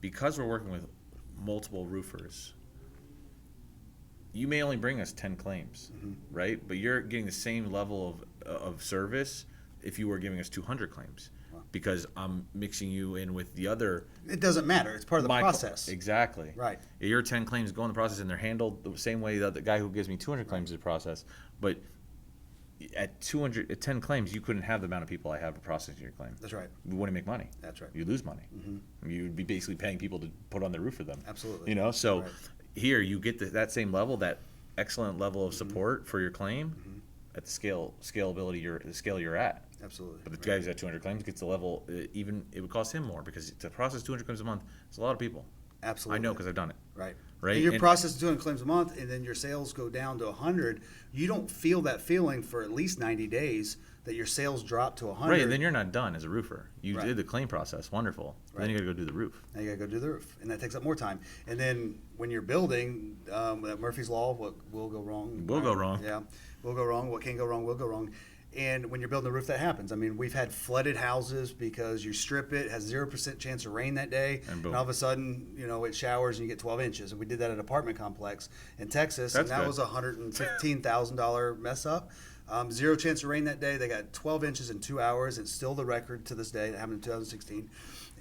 because we're working with multiple roofers, you may only bring us 10 claims, right? But you're getting the same level of service if you were giving us 200 claims, because I'm mixing you in with the other. It doesn't matter. It's part of the process. Exactly. Right. Your 10 claims go in the process, and they're handled the same way that the guy who gives me 200 claims is processed. But at 10 claims, you couldn't have the amount of people I have to process your claim. That's right. You wouldn't make money. That's right. You lose money. You'd be basically paying people to put on their roof for them. Absolutely. So Right. here you get that same level, that excellent level of support for your claim at the scalability, the scale you're at. Absolutely. But the guy who's at 200 claims gets the level, even it would cost him more, because to process 200 claims a month, it's a lot of people. Absolutely. I know, because I've done it. Right. Right. And you're And- processing 200 claims a month, and then your sales go down to 100. You don't feel that feeling for at least 90 days that your sales drop to 100. Right, and then you're not done as a roofer. You Right. did the claim process, wonderful. Right. Then you got to go do the roof. Now you got to go do the roof, and that takes up more time. And then when you're building, that Murphy's Law, what will go wrong? Will go wrong. Yeah, will go wrong. What can go wrong will go wrong. And when you're building a roof, that happens. I mean, we've had flooded houses because you strip it, has 0% chance of rain that day, And boom. all of a sudden, it showers and you get 12 inches. And we did that at an apartment complex in Texas, That's and that good. was a $115,000 mess up. 0 chance of rain that day. They got 12 inches in 2 hours. It's still the record to this day. It happened in 2016.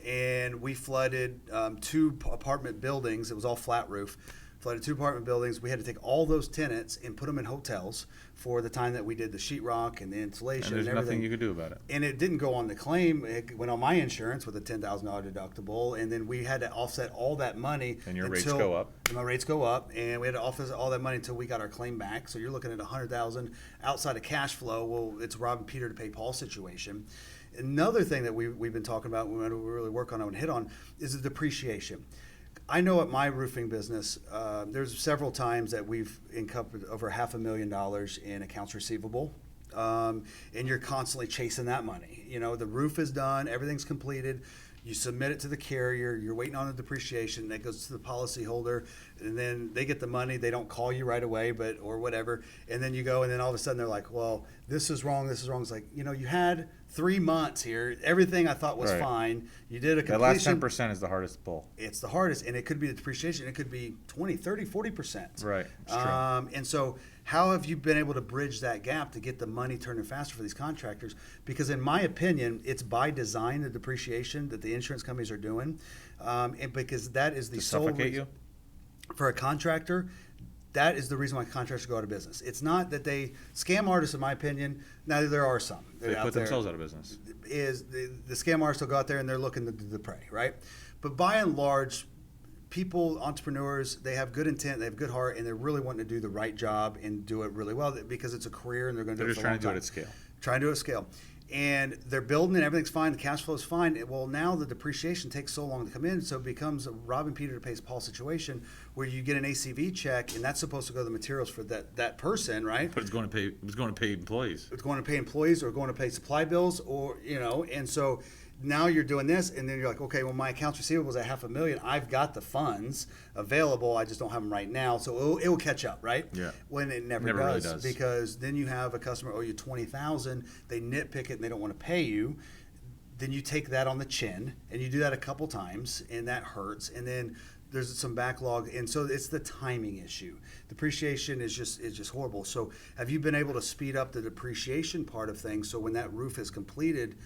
And we flooded 2 apartment buildings. It was all flat roof. Flooded 2 apartment buildings. We had to take all those tenants and put them in hotels for the time that we did the sheetrock and the insulation And there's everything. nothing you could do about it. And it didn't go on the claim. It went on my insurance with a $10,000 deductible, and then we had to offset all that money. And your rates go up. And my rates go up, and we had to offset all that money until we got our claim back. So you're looking at $100,000 outside of cash flow. Well, it's robbing Peter to pay Paul situation. Another thing that we've been talking about, we really work on and hit on, is the depreciation. I know at my roofing business, there's several times that we've incurred over $500,000 in accounts receivable, and you're constantly chasing that money. The roof is done, everything's completed. You submit it to the carrier. You're waiting on the depreciation. That goes to the policyholder, and then they get the money. They don't call you right away, or whatever. And then you go, and then all of a sudden they're like, "Well, this is wrong. This is wrong." It's like, you had 3 months here. Everything I thought was Right. fine. You did a That last completion. 10% is the hardest pull. It's the hardest, and it could be the depreciation. It could be 20, 30, 40%. Right. It's true. And so how have you been able to bridge that gap to get the money turning faster for these contractors? Because in my opinion, it's by design, the depreciation that the insurance companies are doing. And because that is the To sole suffocate reason you? for a contractor. That is the reason why contractors go out of business. It's not that they scam artists, in my opinion. Now there are some. They out put there. themselves out of business. Is the scam artists will go out there and they're looking to do the prey, right? But by and large, people, entrepreneurs, they have good intent, they have good heart, and they're really wanting to do the right job and do it really well because it's a career and they're going to do They're it just for a long trying to do it time. at scale. Trying to do it at scale. And they're building and everything's fine, the cash flow is fine. Well, now the depreciation takes so long to come in, so it becomes a robbing Peter to pay Paul situation where you get an ACV check, and that's supposed to go to the materials for that person, right? But it's going to pay employees. It's going to pay employees or going to pay supply bills, or and so now you're doing this, and then you're like, okay, well, my accounts receivable is at $500,000. I've got the funds available, I just don't have them right now, so it will catch up, right? Yeah. When it never Really does, does. because then you have a customer owe you $20,000, they nitpick it and they don't want to pay you. Then you take that on the chin, and you do that a couple times, and that hurts, and then there's some backlog, and so it's the timing issue. Depreciation is just horrible. So have you been able to speed up the depreciation part of things, so when that roof is completed,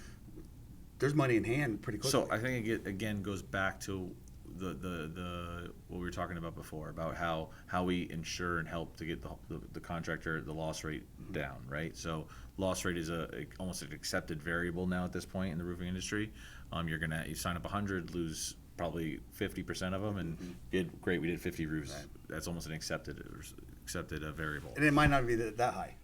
there's money in hand pretty quickly? So I think it again goes back to the what we were talking about before, about how we insure and help to get the contractor the loss rate down, right? So loss rate is almost an accepted variable now at this point in the roofing industry. You sign up 100, lose probably 50% of them, and great, we did 50 roofs. Right. That's almost an accepted variable. And it might not be that high.